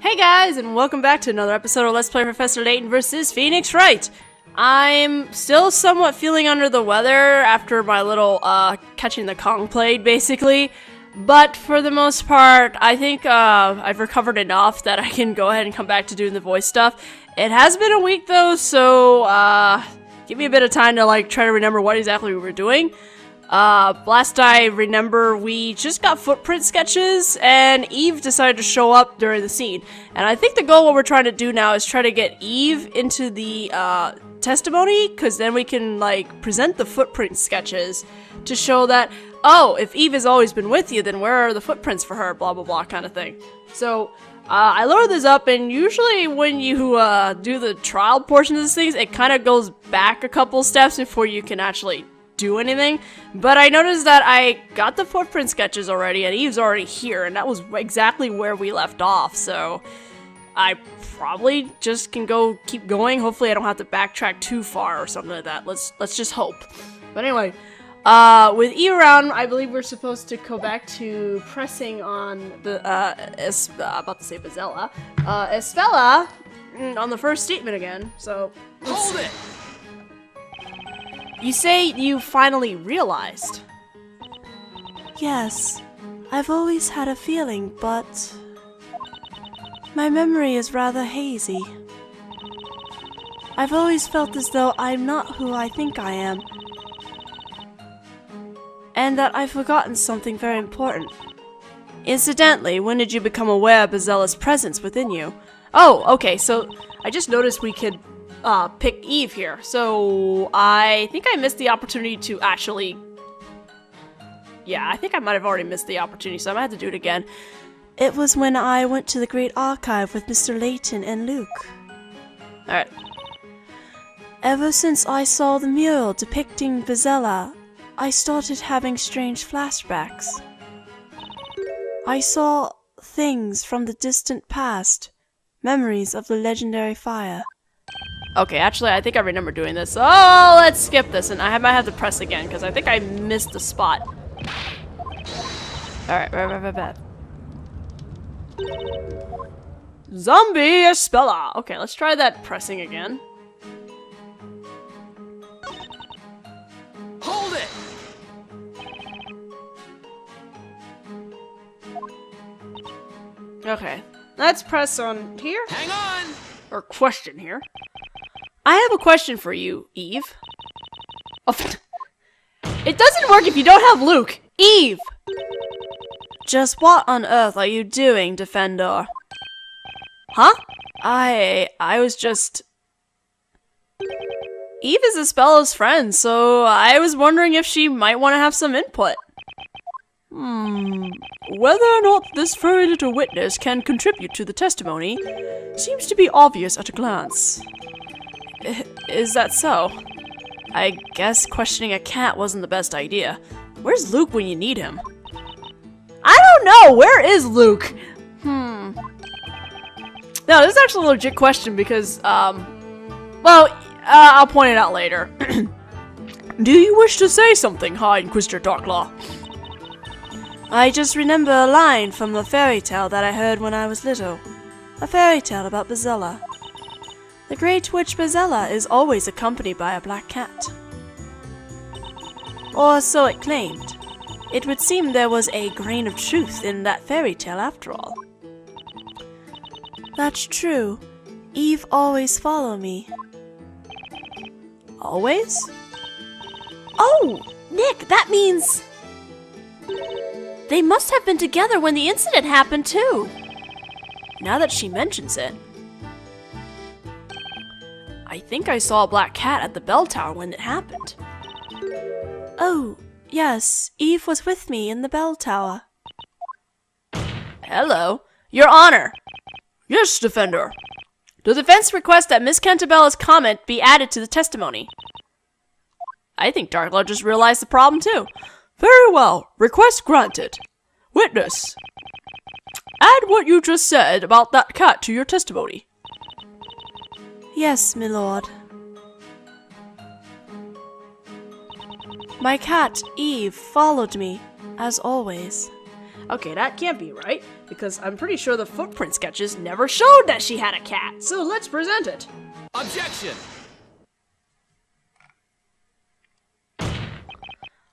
Hey guys, and welcome back to another episode of Let's Play Professor Layton vs. Phoenix Wright. I'm still somewhat feeling under the weather after my little, catching the Kong played, basically. But for the most part, I think, I've recovered enough that I can go ahead and come back to doing the voice stuff. It has been a week though, so, give me a bit of time to, try to remember what exactly we were doing. Last I remember, we just got footprint sketches, and Eve decided to show up during the scene. And I think the goal, what we're trying to do now, is try to get Eve into the, testimony, because then we can, present the footprint sketches to show that, oh, if Eve has always been with you, then where are the footprints for her, blah blah blah kind of thing. So, I loaded this up, and usually when you, do the trial portion of these things, it kind of goes back a couple steps before you can actually do anything, but I noticed that I got the footprint sketches already, and Eve's already here, and that was exactly where we left off, so I probably just can keep going. Hopefully I don't have to backtrack too far or something like that. Let's just hope. But anyway, with Eve around, I believe we're supposed to go back to pressing on the, about to say Bazella, Espella, on the first statement again, so Hold it! You say you finally realized. Yes, I've always had a feeling, but my memory is rather hazy. I've always felt as though I'm not who I think I am, and that I've forgotten something very important. Incidentally, when did you become aware of Bazella's presence within you? Oh, okay, so I just noticed we could pick Eve here, so I think I missed the opportunity to actually... Yeah, I think I might have already missed the opportunity, so I might have to do it again. It was when I went to the Great Archive with Mr. Layton and Luke. Alright. Ever since I saw the mural depicting Bazella, I started having strange flashbacks. I saw things from the distant past, memories of the legendary fire. Okay, actually, I think I remember doing this. Oh, let's skip this, and I might have to press again, because I think I missed the spot. Alright, right. Zombie Espella! Okay, let's try that pressing again. Hold it! Okay, let's press on here. Hang on! Or question here. I have a question for you, Eve. Oh, it doesn't work if you don't have Luke! Eve! Just what on earth are you doing, Defender? Huh? I was just... Eve is Espella's friend, so I was wondering if she might want to have some input. Whether or not this very little witness can contribute to the testimony seems to be obvious at a glance. Is that so? I guess questioning a cat wasn't the best idea. Where's Luke when you need him? I don't know! Where is Luke? No, this is actually a legit question because, well, I'll point it out later. Do you wish to say something, High Inquisitor Darklaw? I just remember a line from a fairy tale that I heard when I was little. A fairy tale about Bazella. The great witch Bazella is always accompanied by a black cat. Or so it claimed. It would seem there was a grain of truth in that fairy tale after all. That's true. Eve always followed me. Always? Oh! Nick, that means... they must have been together when the incident happened too. Now that she mentions it. I think I saw a black cat at the bell tower when it happened. Oh, yes, Eve was with me in the bell tower. Hello, Your Honor. Yes, Defender. The defense requests that Miss Cantabella's comment be added to the testimony. I think Darklaw just realized the problem too. Very well, request granted. Witness, add what you just said about that cat to your testimony. Yes, my lord. My cat, Eve, followed me, as always. Okay, that can't be right, because I'm pretty sure the footprint sketches never showed that she had a cat. So let's present it. Objection!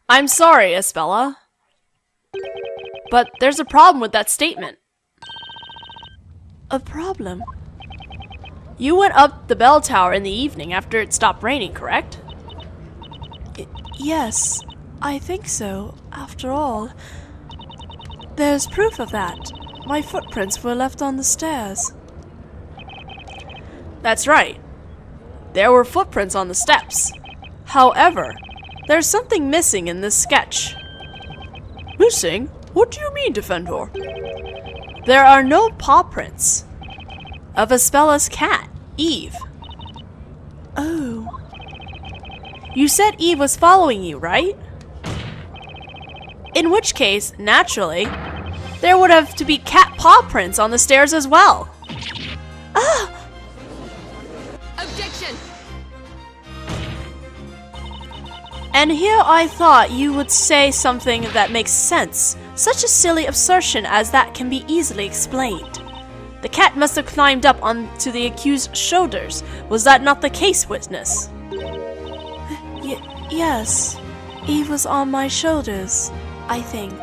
I'm sorry, Isabella, but there's a problem with that statement. A problem? You went up the bell tower in the evening after it stopped raining, correct? Yes, I think so. After all, there's proof of that. My footprints were left on the stairs. That's right. There were footprints on the steps. However, there's something missing in this sketch. Missing? What do you mean, Defendor? There are no paw prints of Isabela's cat, Eve. Oh. You said Eve was following you, right? In which case, naturally, there would have to be cat paw prints on the stairs as well. Ah! Objection! And here I thought you would say something that makes sense. Such a silly assertion as that can be easily explained. The cat must have climbed up onto the accused's shoulders. Was that not the case, witness? Yes. Eve was on my shoulders, I think.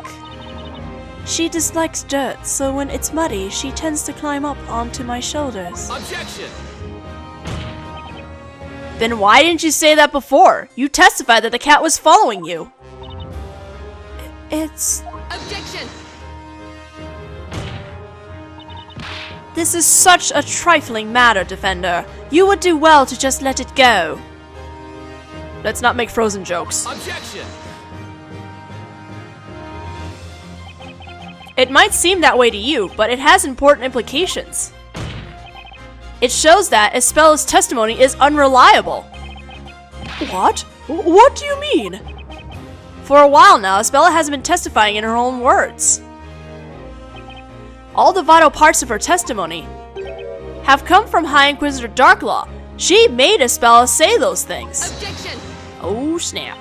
She dislikes dirt, so when it's muddy, she tends to climb up onto my shoulders. Objection! Then why didn't you say that before? You testified that the cat was following you. It's... Objection! This is such a trifling matter, Defender. You would do well to just let it go. Let's not make Frozen jokes. Objection! It might seem that way to you, but it has important implications. It shows that Isabela's testimony is unreliable. What? What do you mean? For a while now, Isabella hasn't been testifying in her own words. All the vital parts of her testimony have come from High Inquisitor Darklaw. She made Isabella say those things. Objection! Oh, snap.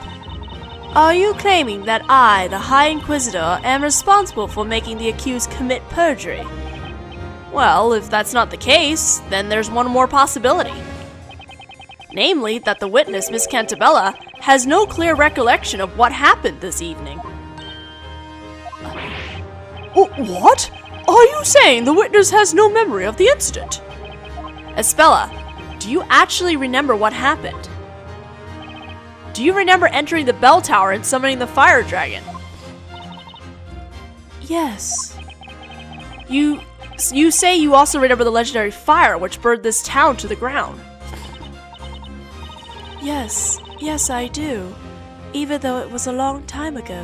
Are you claiming that I, the High Inquisitor, am responsible for making the accused commit perjury? Well, if that's not the case, then there's one more possibility. Namely, that the witness, Miss Cantabella, has no clear recollection of what happened this evening. What? Are you saying the witness has no memory of the incident? Isabella, do you actually remember what happened? Do you remember entering the bell tower and summoning the fire dragon? Yes. You say you also remember the legendary fire which burned this town to the ground. Yes. Yes, I do. Even though it was a long time ago.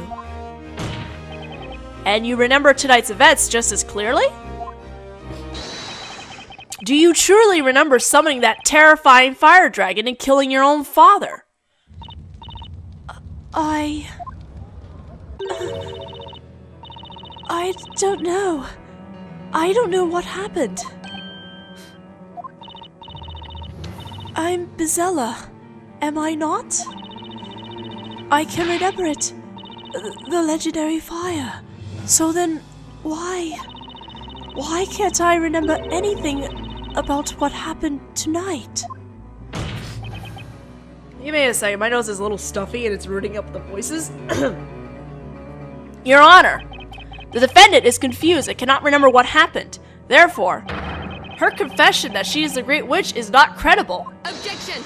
And you remember tonight's events just as clearly? Do you truly remember summoning that terrifying fire dragon and killing your own father? I don't know. I don't know what happened. I'm Bizella, am I not? I can remember it. The legendary fire. So then, why can't I remember anything about what happened tonight? Give me a second, my nose is a little stuffy and it's rooting up the voices. Your Honor, the defendant is confused and cannot remember what happened. Therefore, her confession that she is the Great Witch is not credible. Objection!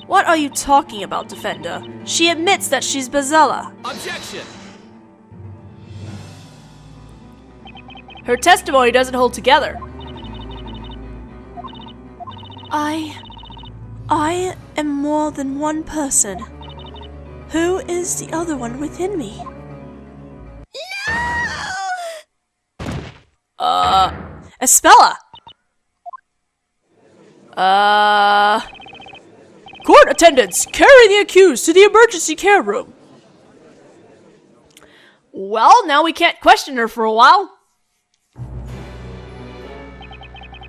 What are you talking about, Defender? She admits that she's Bizella. Objection! Her testimony doesn't hold together. I am more than one person. Who is the other one within me? Espella! Court attendants, carry the accused to the emergency care room. Well, now we can't question her for a while.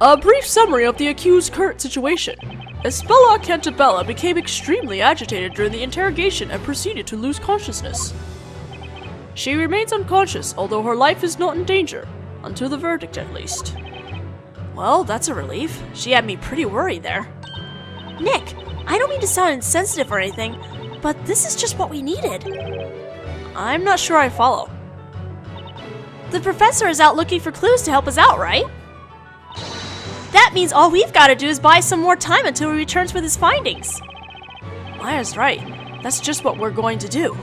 A brief summary of the accused's current situation. Espella Cantabella became extremely agitated during the interrogation and proceeded to lose consciousness. She remains unconscious, although her life is not in danger. Until the verdict, at least. Well, that's a relief. She had me pretty worried there. Nick, I don't mean to sound insensitive or anything, but this is just what we needed. I'm not sure I follow. The professor is out looking for clues to help us out, right? That means all we've got to do is buy some more time until he returns with his findings. Maya's right. That's just what we're going to do.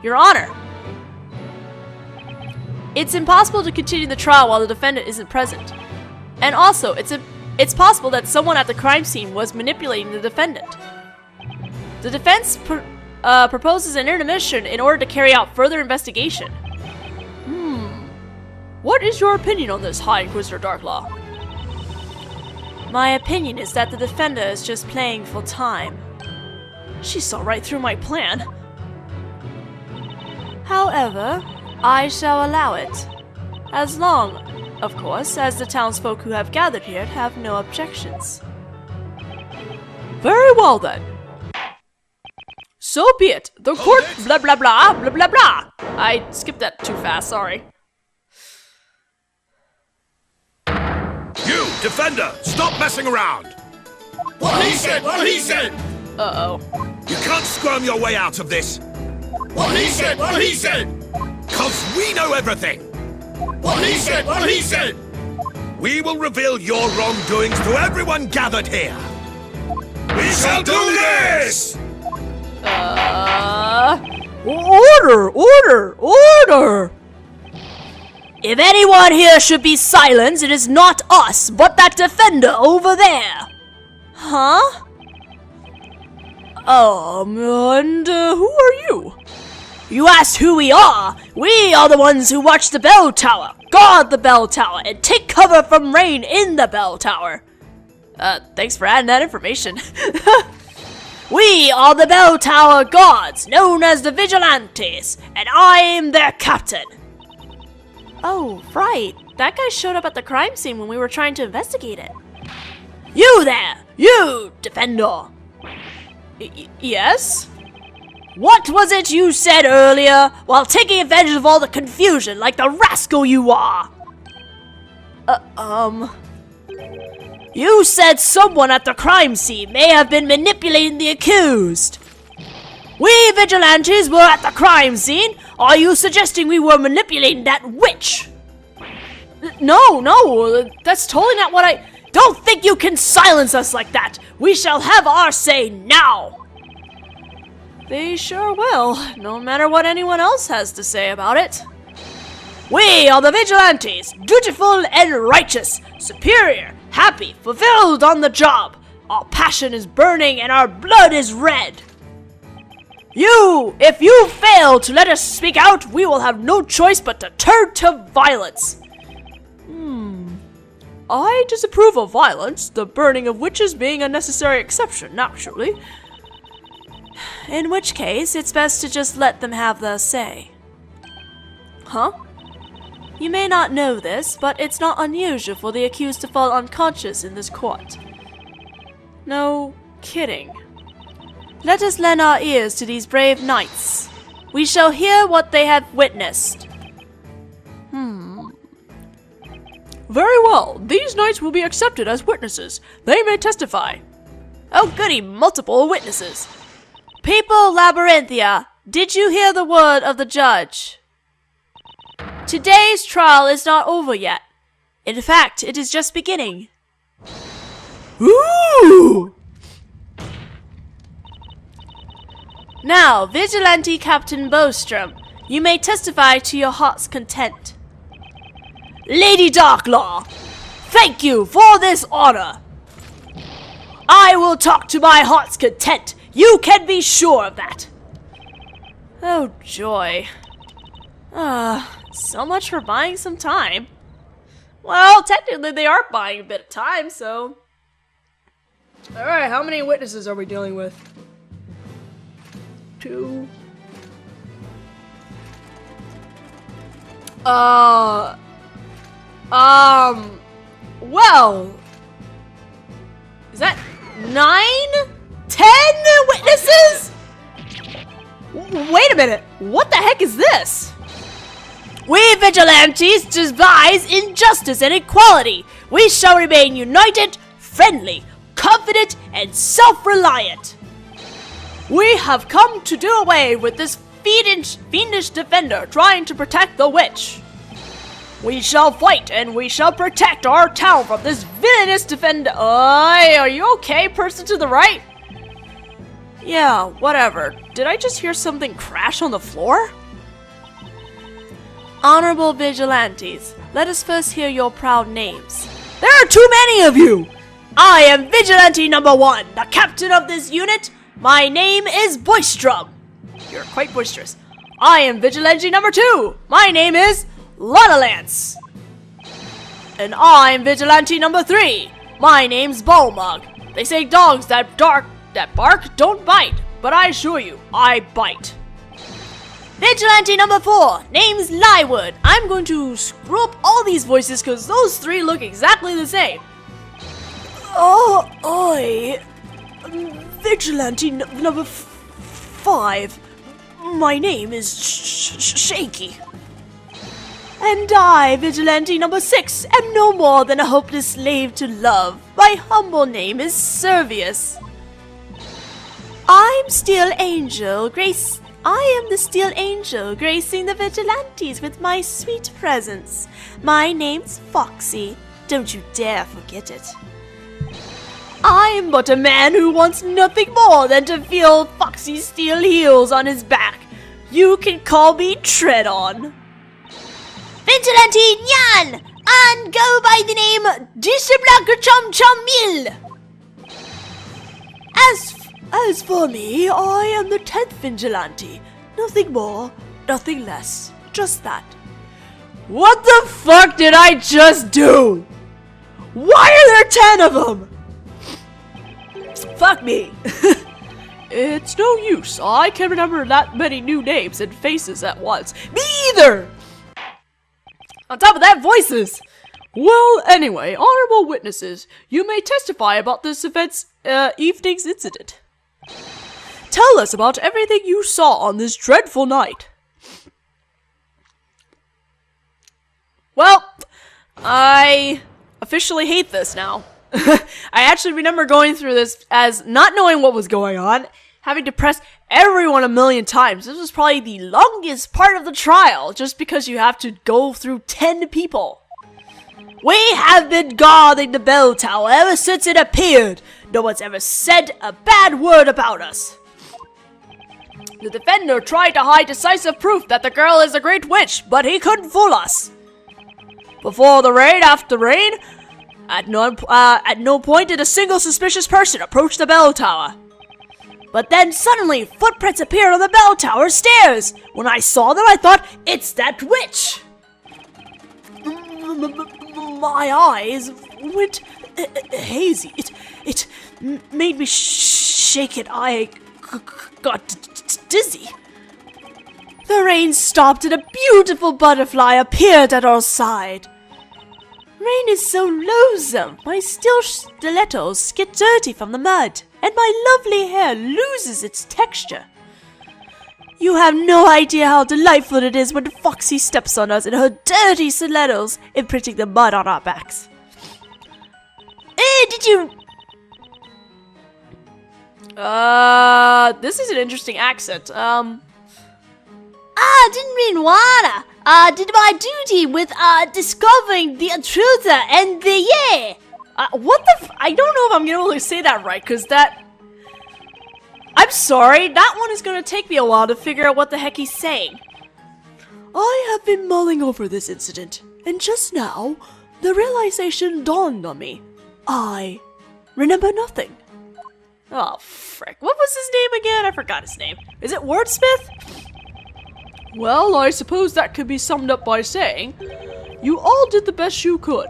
Your Honor! It's impossible to continue the trial while the defendant isn't present. And also, it's possible that someone at the crime scene was manipulating the defendant. The defense proposes an intermission in order to carry out further investigation. What is your opinion on this, High Inquisitor Darklaw? My opinion is that the defender is just playing for time. She saw right through my plan. However, I shall allow it. As long, of course, as the townsfolk who have gathered here have no objections. Very well then. So be it. The court blah blah blah blah blah blah. I skipped that too fast, sorry. You, defender, stop messing around! What he said! What he said! Uh-oh. You can't squirm your way out of this! What he said! What he said! 'Cause we know everything! What he said! What he said! We will reveal your wrongdoings to everyone gathered here! We shall do this! Order! Order! Order! If anyone here should be silenced, it is not us, but that defender over there! Huh? And who are you? You asked who we are? We are the ones who watch the bell tower, guard the bell tower, and take cover from rain in the bell tower. Thanks for adding that information. We are the bell tower guards, known as the Vigilantes, and I'm their captain. Oh, right. That guy showed up at the crime scene when we were trying to investigate it. You there! You, defender! Yes? What was it you said earlier while taking advantage of all the confusion like the rascal you are? You said someone at the crime scene may have been manipulating the accused. We vigilantes were at the crime scene. Are you suggesting we were manipulating that witch? No, that's totally not what I... Don't think you can silence us like that. We shall have our say now. They sure will, no matter what anyone else has to say about it. We are the vigilantes, dutiful and righteous, superior, happy, fulfilled on the job. Our passion is burning and our blood is red. If you fail to let us speak out, we will have no choice but to turn to violence. I disapprove of violence, the burning of witches being a necessary exception, naturally. In which case, it's best to just let them have their say. Huh? You may not know this, but it's not unusual for the accused to fall unconscious in this court. No kidding. Let us lend our ears to these brave knights. We shall hear what they have witnessed. Very well. These knights will be accepted as witnesses. They may testify. Oh goody, multiple witnesses. People Labyrinthia, did you hear the word of the judge? Today's trial is not over yet. In fact, it is just beginning. Ooh! Now, Vigilante Captain Bostrom, you may testify to your heart's content. Lady Darklaw, thank you for this honor. I will talk to my heart's content. You can be sure of that. Oh, joy. So much for buying some time. Well, technically they are buying a bit of time, so... Alright, how many witnesses are we dealing with? 2. Well... Is that 9? 10 witnesses? Wait a minute! What the heck is this? We vigilantes devise injustice and equality. We shall remain united, friendly, confident, and self-reliant. We have come to do away with this fiendish defender trying to protect the witch. We shall fight and we shall protect our town from this villainous defender. Are you okay, person to the right? Yeah, whatever. Did I just hear something crash on the floor? Honorable vigilantes, let us first hear your proud names. There are too many of you! I am Vigilante number 1, the captain of this unit. My name is Boistrum. You're quite boisterous. I am Vigilante number 2. My name is Lance. And I'm Vigilante number 3. My name's Bowmug. They say dogs that bark don't bite, but I assure you, I bite. Vigilante number 4, name's Lywood. I'm going to screw up all these voices because those 3 look exactly the same. Vigilante number 5. My name is Shaky. And I, Vigilante number 6, am no more than a hopeless slave to love. My humble name is Servius. I am the Steel Angel gracing the vigilantes with my sweet presence. My name's Foxy. Don't you dare forget it. I am but a man who wants nothing more than to feel Foxy's steel heels on his back. You can call me Tread On. Vigilante Nyan! And go by the name Disciplaka Chum Chum Mill! As for me, I am the 10th Vigilante. Nothing more, nothing less. Just that. What the fuck did I just do? Why are there 10 of them? Fuck me. It's no use. I can remember that many new names and faces at once. Me either! On top of that, voices! Well, anyway, honorable witnesses, you may testify about this evening's incident. Tell us about everything you saw on this dreadful night. Well, I officially hate this now. I actually remember going through this as not knowing what was going on, having to press everyone a million times. This was probably the longest part of the trial, just because you have to go through 10 people. We have been guarding the bell tower ever since it appeared. No one's ever said a bad word about us. The defender tried to hide decisive proof that the girl is a great witch, but he couldn't fool us. Before the raid, after raid, at no point did a single suspicious person approach the bell tower. But then suddenly, footprints appeared on the bell tower stairs. When I saw them, I thought, it's that witch. My eyes went hazy. It made me shake and I got dizzy. The rain stopped and a beautiful butterfly appeared at our side. Rain is so loathsome. My steel stilettos get dirty from the mud, and my lovely hair loses its texture. You have no idea how delightful it is when Foxy steps on us in her dirty stilettos, imprinting the mud on our backs. Did you... this is an interesting accent. Didn't mean water. Did my duty with, discovering the intruder and the, what the I don't know if I'm gonna be able to say that right, cause that... I'm sorry, that one is gonna take me a while to figure out what the heck he's saying. I have been mulling over this incident, and just now, the realization dawned on me. I remember nothing. Oh, frick. What was his name again? I forgot his name. Is it Wordsmith? Well, I suppose that could be summed up by saying, you all did the best you could.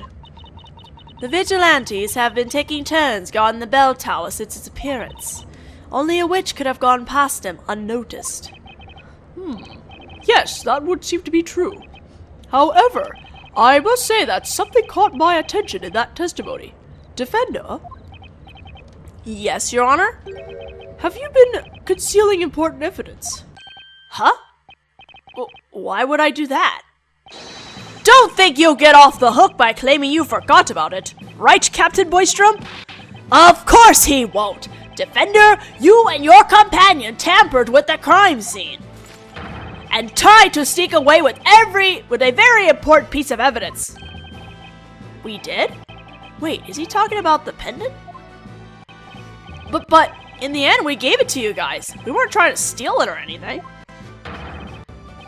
The vigilantes have been taking turns guarding the bell tower since its appearance. Only a witch could have gone past them unnoticed. Yes, that would seem to be true. However, I must say that something caught my attention in that testimony. Defender? Yes, Your Honor? Have you been concealing important evidence? Huh? Well, why would I do that? Don't think you'll get off the hook by claiming you forgot about it. Right, Captain Boystrom? Of course he won't. Defender, you and your companion tampered with the crime scene and tried to sneak away with a very important piece of evidence. We did? Wait, is he talking about the pendant? But in the end, we gave it to you guys. We weren't trying to steal it or anything.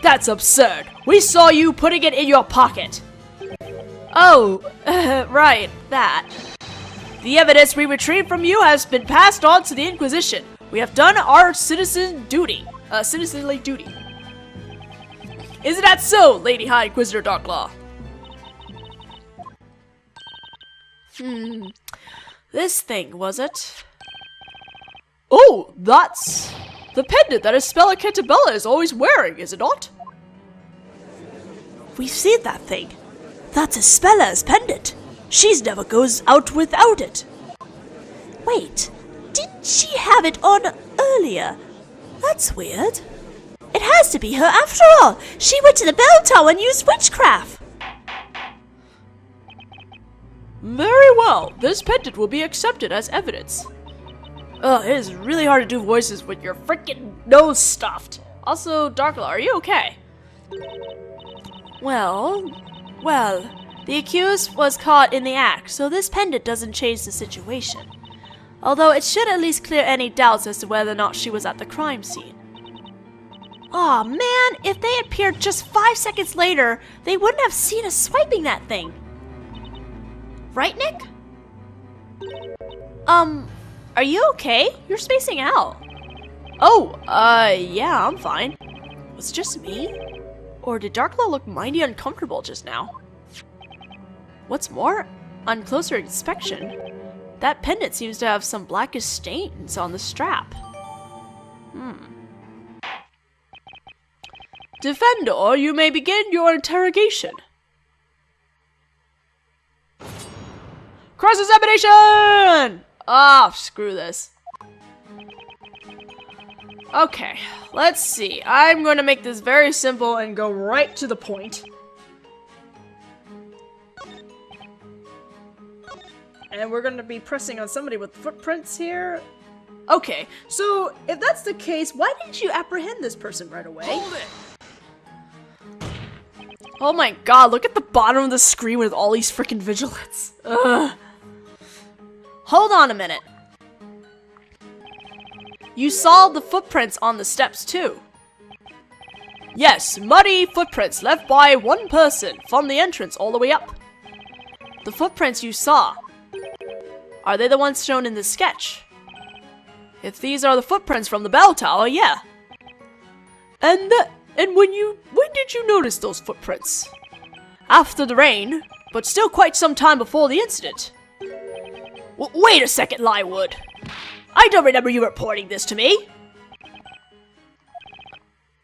That's absurd. We saw you putting it in your pocket. Oh, right, that. The evidence we retrieved from you has been passed on to the Inquisition. We have done our citizenly duty. Isn't that so, Lady High Inquisitor Darklaw? This thing, was it? Oh, that's the pendant that Espella Cantabella is always wearing, is it not? We've seen that thing. That's Espella's pendant. She's never goes out without it. Wait, didn't she have it on earlier? That's weird. It has to be her after all. She went to the bell tower and used witchcraft. Very well. This pendant will be accepted as evidence. It is really hard to do voices with your freaking nose stuffed. Also, Darklaw, are you okay? Well, the accused was caught in the act, so this pendant doesn't change the situation. Although it should at least clear any doubts as to whether or not she was at the crime scene. Aw, man, if they had appeared just 5 seconds later, they wouldn't have seen us swiping that thing. Right, Nick? Are you okay? You're spacing out. Oh, yeah, I'm fine. Was it just me? Or did Darklaw look mighty uncomfortable just now? What's more, on closer inspection, that pendant seems to have some blackish stains on the strap. Defender, you may begin your interrogation. Cross-examination! Ah, screw this. Okay, let's see. I'm going to make this very simple and go right to the point. And we're going to be pressing on somebody with footprints here. Okay, so if that's the case, why didn't you apprehend this person right away? Hold it! Oh my god, look at the bottom of the screen with all these freaking vigilantes. Ugh. Hold on a minute. You saw the footprints on the steps too. Yes, muddy footprints left by one person from the entrance all the way up. The footprints you saw, are they the ones shown in this sketch? If these are the footprints from the bell tower, yeah. And when did you notice those footprints? After the rain, but still quite some time before the incident. Wait a second, Lywood. I don't remember you reporting this to me.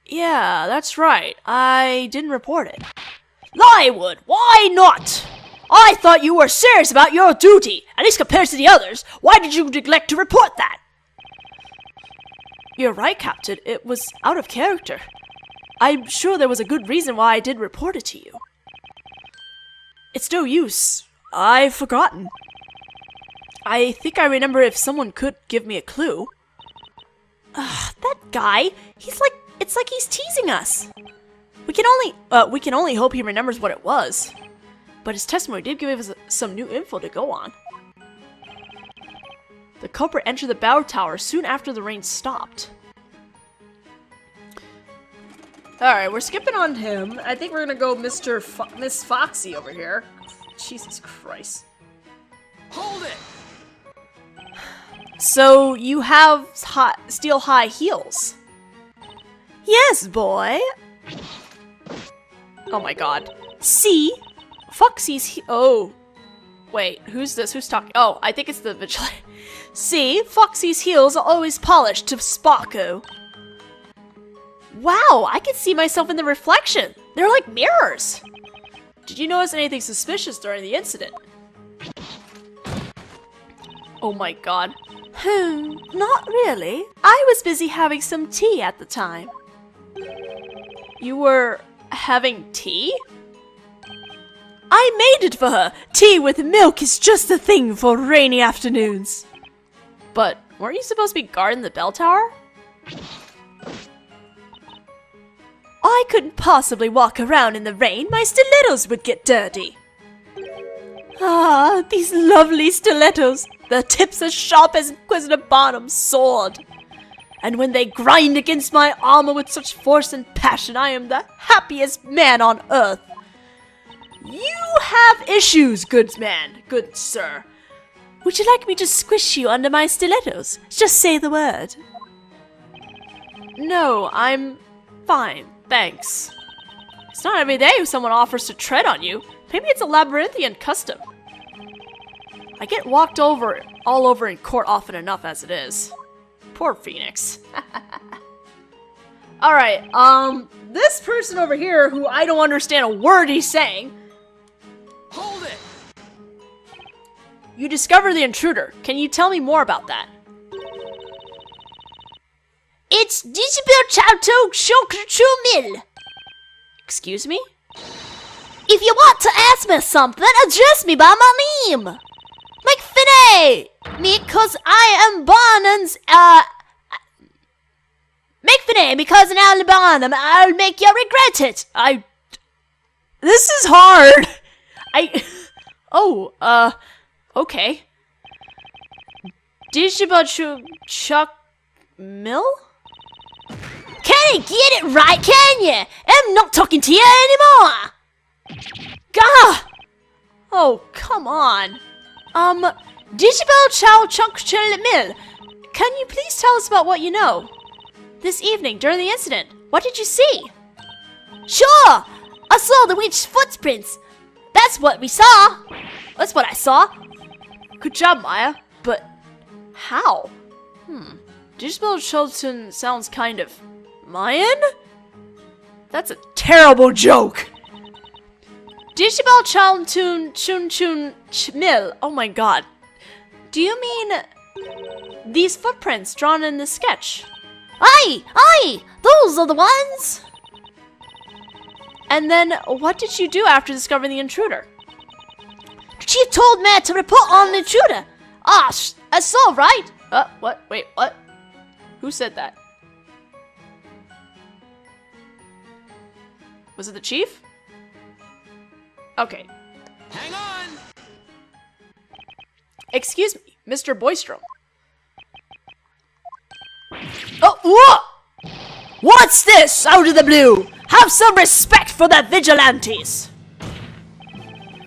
Yeah, that's right. I didn't report it. Lywood, why not? I thought you were serious about your duty, at least compared to the others. Why did you neglect to report that? You're right, Captain. It was out of character. I'm sure there was a good reason why I did report it to you. It's no use. I've forgotten. I think I remember if someone could give me a clue. That guy, it's like he's teasing us. We can only hope he remembers what it was. But his testimony did give us some new info to go on. The culprit entered the bell tower soon after the rain stopped. Alright, we're skipping on him. I think we're gonna go Miss Foxy over here. Jesus Christ. Hold it! So, you have steel high heels? Yes, boy. Oh my god. See? Foxy's oh. Wait, who's this? Who's talking? Oh, I think it's the vigilante. See? Foxy's heels are always polished to sparkle. Wow, I can see myself in the reflection. They're like mirrors. Did you notice anything suspicious during the incident? Oh my god. Not really. I was busy having some tea at the time. You were having tea? I made it for her. Tea with milk is just the thing for rainy afternoons. But weren't you supposed to be guarding the bell tower? I couldn't possibly walk around in the rain. My stilettos would get dirty. Ah, these lovely stilettos. The tips as sharp as Inquisitor Barnum's sword. And when they grind against my armor with such force and passion, I am the happiest man on earth. You have issues, good man, good sir. Would you like me to squish you under my stilettos? Just say the word. No, I'm fine, thanks. It's not every day someone offers to tread on you. Maybe it's a labyrinthian custom. I get walked all over in court often enough as it is. Poor Phoenix. Alright, this person over here who I don't understand a word he's saying. Hold it! You discover the intruder. Can you tell me more about that? It's Disabel Chowto Shokchu Mill. Excuse me? If you want to ask me something, address me by my name. McFinney! Because I am Barnum's, McFinney, because in Alabama, I'll make you regret it. This is hard. Okay. Dishibachu Chuck Mill? Can you get it right, can you? I'm not talking to you anymore. Gah! Oh, come on. Dishabel Chow Chunk Chil Mill, can you please tell us about what you know? This evening, during the incident, what did you see? Sure! I saw the witch's footprints. That's what we saw. That's what I saw. Good job, Maya. But how? Dishabel Chilton sounds kind of Mayan? That's a terrible joke. Dishabel Chaltoon Chun Chun Mill. Oh my god. Do you mean these footprints drawn in this sketch? Aye! Those are the ones! And then, what did you do after discovering the intruder? The chief told me to report on the intruder. That's all right. What? Wait, what? Who said that? Was it the chief? Okay. Hang on! Excuse me, Mr. Boystrom. Oh, whoa! What's this out of the blue? Have some respect for the vigilantes!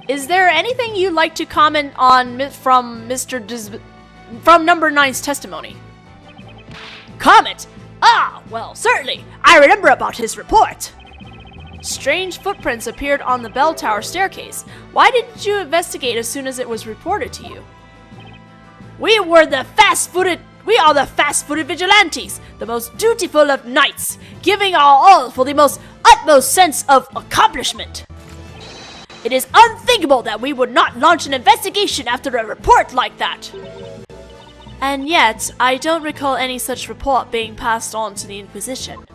Is there anything you'd like to comment on from from number 9's testimony? Comment? Well, certainly. I remember about his report. Strange footprints appeared on the bell tower staircase. Why didn't you investigate as soon as it was reported to you? We are the fast-footed vigilantes, the most dutiful of knights, giving our all for the most utmost sense of accomplishment. It is unthinkable that we would not launch an investigation after a report like that. And yet, I don't recall any such report being passed on to the Inquisition.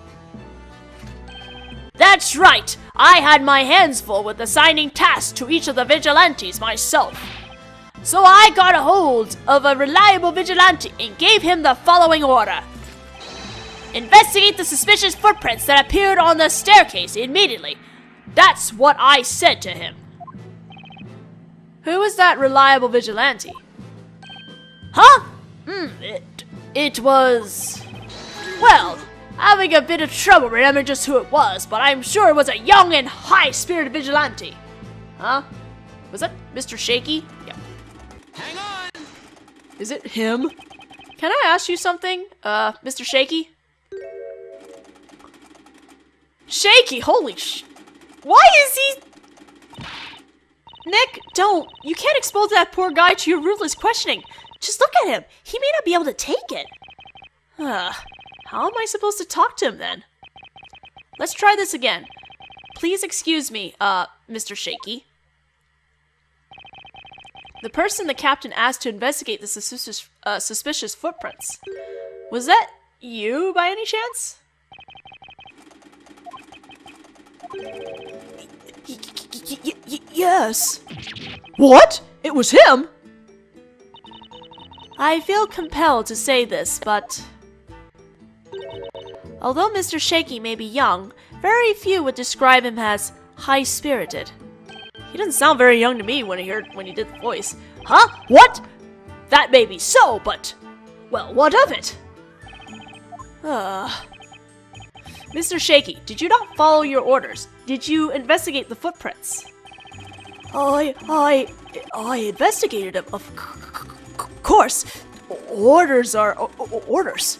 That's right! I had my hands full with assigning tasks to each of the vigilantes myself. So I got a hold of a reliable vigilante and gave him the following order. Investigate the suspicious footprints that appeared on the staircase immediately. That's what I said to him. Who was that reliable vigilante? Huh? It was... Well, having a bit of trouble remembering just who it was, but I'm sure it was a young and high-spirited vigilante. Huh? Was that Mr. Shaky? Yeah. Hang on! Is it him? Can I ask you something, Mr. Shaky? Shaky, holy Why is he... Nick, don't. You can't expose that poor guy to your ruthless questioning. Just look at him. He may not be able to take it. How am I supposed to talk to him then? Let's try this again. Please excuse me, Mr. Shaky. The person the captain asked to investigate the suspicious footprints. Was that you by any chance? Yes. What? It was him? I feel compelled to say this, but although Mr. Shaky may be young, very few would describe him as high-spirited. He doesn't sound very young to me when he did the voice. Huh? What? That may be so, but well, what of it? Mr. Shaky, did you not follow your orders? Did you investigate the footprints? I investigated him, of course. Orders are orders.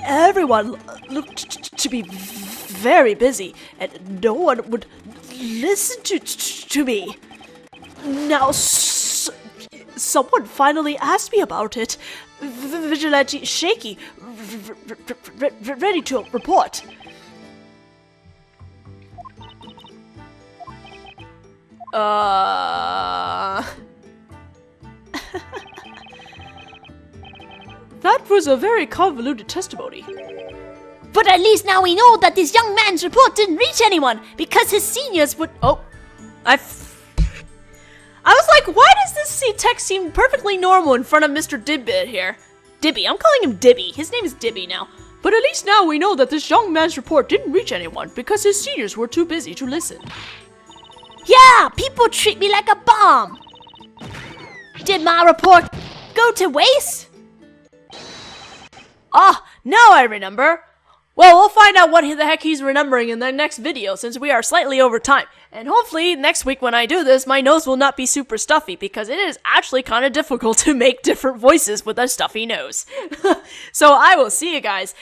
Everyone looked to be very busy, and no one would listen to me. Now, someone finally asked me about it. Vigilante Shaky, ready to report. That was a very convoluted testimony. But at least now we know that this young man's report didn't reach anyone, because his seniors would— Oh, I was like, why does this text seem perfectly normal in front of Mr. Dibbit here? Dibby, I'm calling him Dibby. His name is Dibby now. But at least now we know that this young man's report didn't reach anyone because his seniors were too busy to listen. Yeah, people treat me like a bomb. Did my report go to waste? Ah, now I remember. Well, we'll find out what the heck he's remembering in the next video since we are slightly over time. And hopefully next week when I do this, my nose will not be super stuffy because it is actually kind of difficult to make different voices with a stuffy nose. So I will see you guys